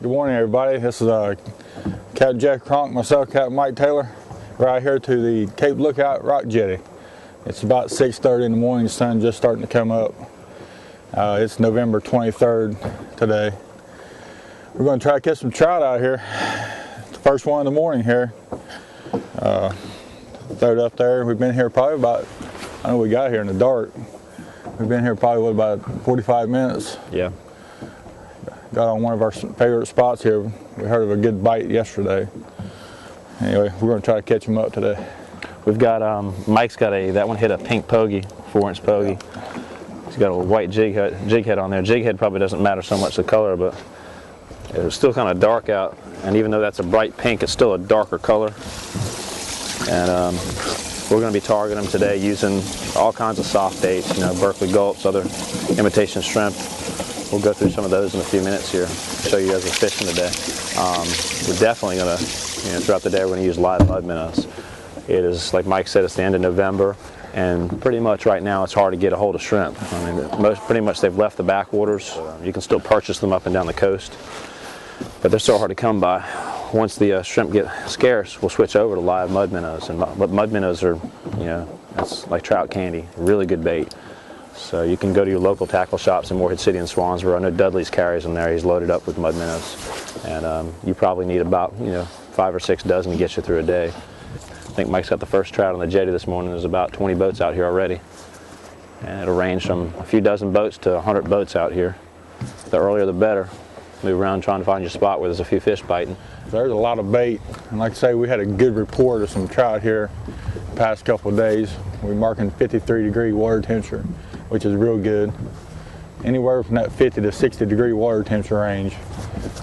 Good morning, everybody. This is Captain Jeff Cronk, myself, Captain Mike Taylor. We're out here to the Cape Lookout Rock Jetty. It's about 6:30 in the morning. The sun's just starting to come up. It's November 23rd today. We're going to try to catch some trout out here. It's the first one in the morning here. Throw it up there. We've been here probably about, I know we got here in the dark. We've been here probably, what, about 45 minutes? Yeah. Got on one of our favorite spots here. We heard of a good bite yesterday. Anyway, we're going to try to catch him up today. We've got, Mike's got that one hit a pink pogey, 4-inch pogey. He's got a white jig head on there. Jig head probably doesn't matter so much the color, but it was still kind of dark out. And even though that's a bright pink, it's still a darker color. And we're going to be targeting them today using all kinds of soft baits, you know, Berkeley gulps, other imitation shrimp. We'll go through some of those in a few minutes here, show you guys we're fishing today. We're definitely going to, throughout the day, we're going to use live mud minnows. It is, like Mike said, it's the end of November, and pretty much right now it's hard to get a hold of shrimp. I mean, pretty much they've left the backwaters. You can still purchase them up and down the coast, but they're so hard to come by. Once the shrimp get scarce, we'll switch over to live mud minnows. And mud minnows are, that's like trout candy, really good bait. So you can go to your local tackle shops in Morehead City and Swansboro. I know Dudley's carries them there. He's loaded up with mud minnows. And you probably need about 5 or 6 dozen to get you through a day. I think Mike's got the first trout on the jetty this morning. There's about 20 boats out here already. And it'll range from a few dozen boats to 100 boats out here. The earlier the better. Move around trying to find your spot where there's a few fish biting. There's a lot of bait. And like I say, we had a good report of some trout here the past couple of days. We're marking 53-degree water temperature, which is real good. Anywhere from that 50 to 60-degree water temperature range.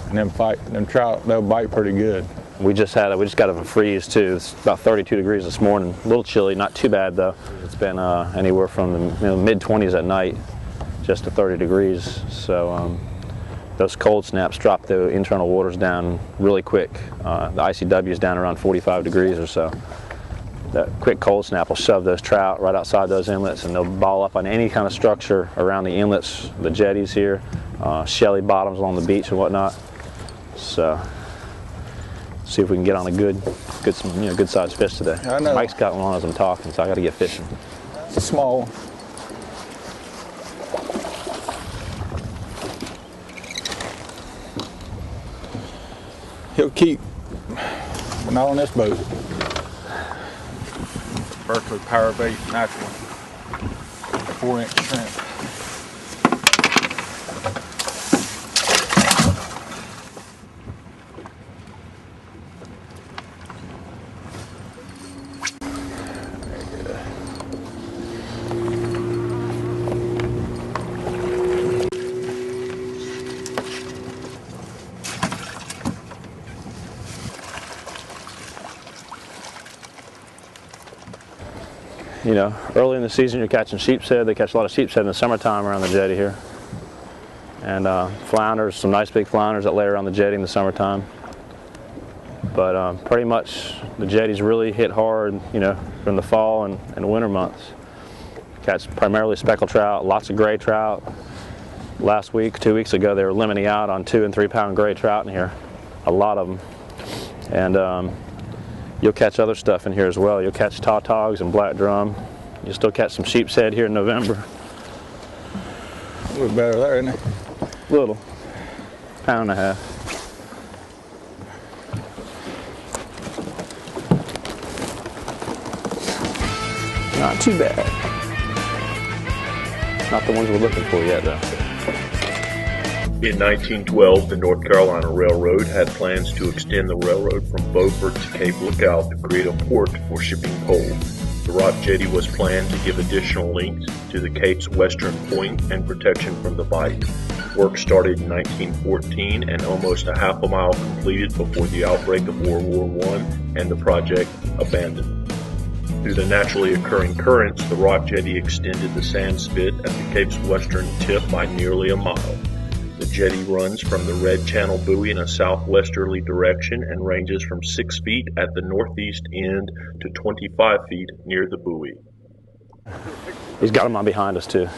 And them trout, they'll bite pretty good. We just got a freeze too. It's about 32 degrees this morning. A little chilly, not too bad though. It's been anywhere from the mid-20s at night, just to 30 degrees. So those cold snaps drop the internal waters down really quick. The ICW is down around 45 degrees or so. That quick cold snap will shove those trout right outside those inlets, and they'll ball up on any kind of structure around the inlets, the jetties here, shelly bottoms along the beach and whatnot. So see if we can get on a good sized fish today. I know. Mike's got one on as I'm talking, so I got to get fishing. It's a small one. He'll keep, but not on this boat. Berkeley power bait, natural, 4-inch shrimp. Early in the season you're catching sheepshead. They catch a lot of sheepshead in the summertime around the jetty here. And flounders, some nice big flounders that lay around the jetty in the summertime. But pretty much the jetties really hit hard, from the fall and winter months. Catch primarily speckled trout, lots of gray trout. Last week, 2 weeks ago, they were limiting out on 2 and 3 pound gray trout in here. A lot of them. And you'll catch other stuff in here as well. You'll catch tautogs and black drum. You'll still catch some sheepshead here in November. A little better there, isn't it? Little. Pound and a half. Not too bad. Not the ones we're looking for yet, though. In 1912, the North Carolina Railroad had plans to extend the railroad from Beaufort to Cape Lookout to create a port for shipping coal. The rock jetty was planned to give additional length to the Cape's western point and protection from the bite. Work started in 1914 and almost a half a mile completed before the outbreak of World War I and the project abandoned. Through the naturally occurring currents, the rock jetty extended the sand spit at the Cape's western tip by nearly a mile. The jetty runs from the Red Channel buoy in a southwesterly direction and ranges from 6 feet at the northeast end to 25 feet near the buoy. He's got them on behind us too.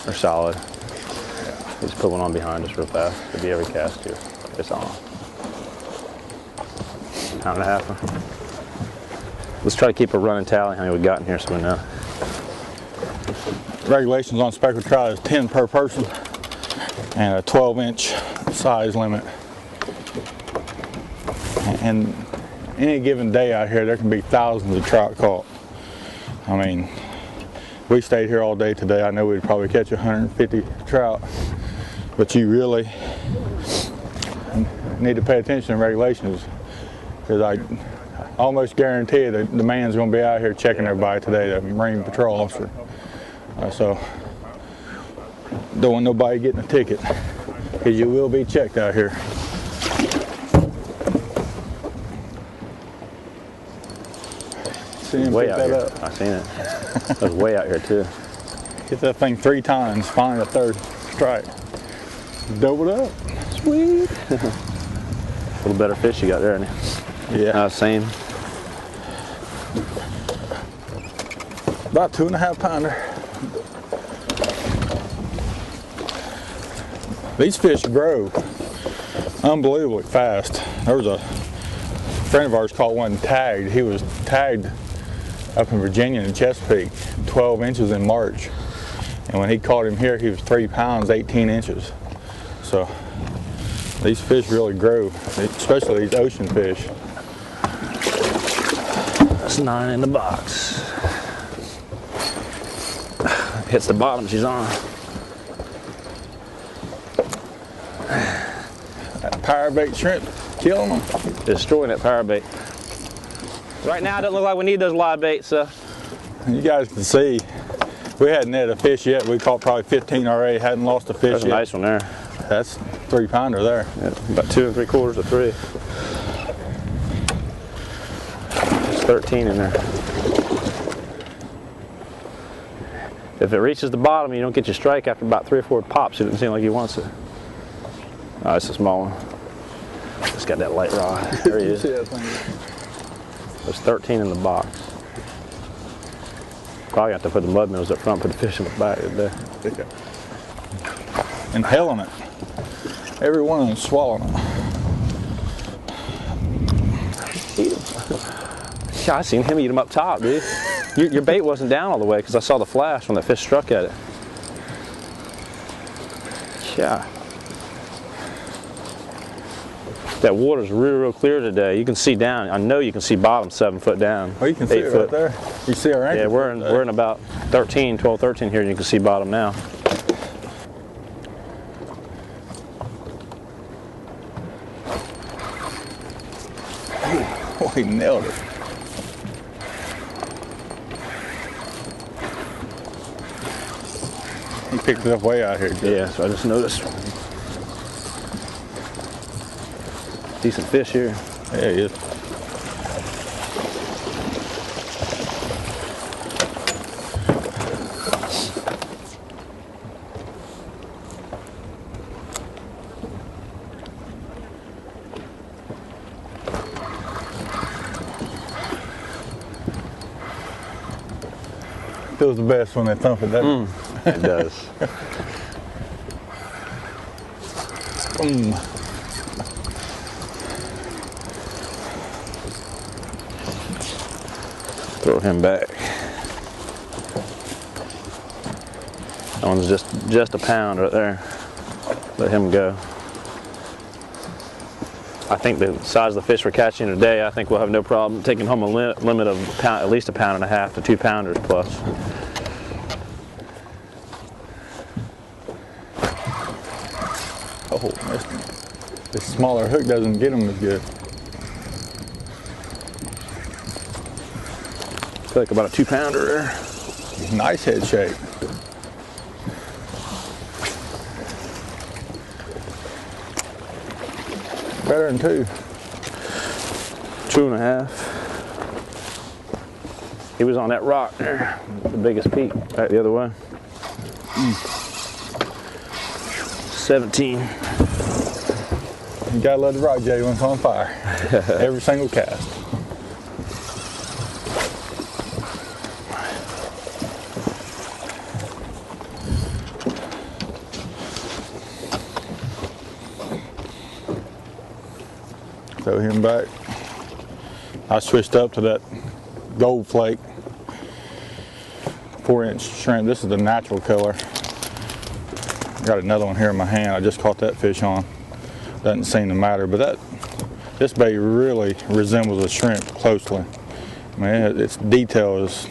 They're solid. He's put one on behind us real fast. Could be every cast here. It's on. Pound and a half. Let's try to keep a running tally how many we got in here so we know. Regulations on speckled trout is 10 per person and a 12-inch size limit. And any given day out here, there can be thousands of trout caught. I mean, we stayed here all day today. I know we'd probably catch 150 trout, but you really need to pay attention to regulations, because I almost guarantee that the man's going to be out here checking everybody today, the Marine Patrol officer. So don't want nobody getting a ticket, because you will be checked out here. See him Way pick out that here. up. I seen it. It was way out here too. Hit that thing 3 times, find the third strike. Doubled up. Sweet. A little better fish you got there, isn't it? Yeah. Same. About 2.5 pounder. These fish grow unbelievably fast. There was a friend of ours caught one tagged. He was tagged up in Virginia in Chesapeake, 12 inches in March. And when he caught him here, he was 3 pounds, 18 inches. So these fish really grow, especially these ocean fish. That's 9 in the box. Hits the bottom, she's on. That power bait shrimp killing them. Destroying that power bait. Right now it doesn't look like we need those live baits, so. You guys can see, we hadn't had a fish yet. We caught probably 15 already, hadn't lost a fish That's a yet. nice one there. That's 3 pounder there. Yeah, about 2 3/4 to 3. There's 13 in there. If it reaches the bottom, you don't get your strike after about 3 or 4 pops. It doesn't seem like he wants it. Oh, it's a small one. It's got that light rod. There he is. There's 13 in the box. Probably have to put the mud nose up front, put the fish in the back there. Inhaling it. Every one of them swallowing it. Yeah, I seen him eat them up top, dude. Your bait wasn't down all the way because I saw the flash when the fish struck at it. Yeah. That water's real clear today. You can see down. I know you can see bottom 7 foot down. Oh, you can see it right there. You see our anchor. Yeah, we're in about 13, 12, 13 here, and you can see bottom now. Oh, he nailed it. He picked it up way out here. Yeah, so I just noticed. Decent fish here. Yeah, he is. Feels the best when they thump it, doesn't it? It does. Throw him back. That one's just a pound right there. Let him go. I think the size of the fish we're catching today, I think we'll have no problem taking home a limit of at least 1.5 pounds to 2 pounders plus. Oh, this smaller hook doesn't get them as good. I feel like about a 2 pounder there. Nice head shape. Better than 2. 2.5. He was on that rock there, the biggest peak, right the other way. 17. You gotta let the rock jelly when it's on fire. Every single cast. Throw him back. I switched up to that gold flake 4-inch shrimp. This is the natural color. Got another one here in my hand. I just caught that fish on. Doesn't seem to matter, but this bait really resembles a shrimp closely. I mean, its detail is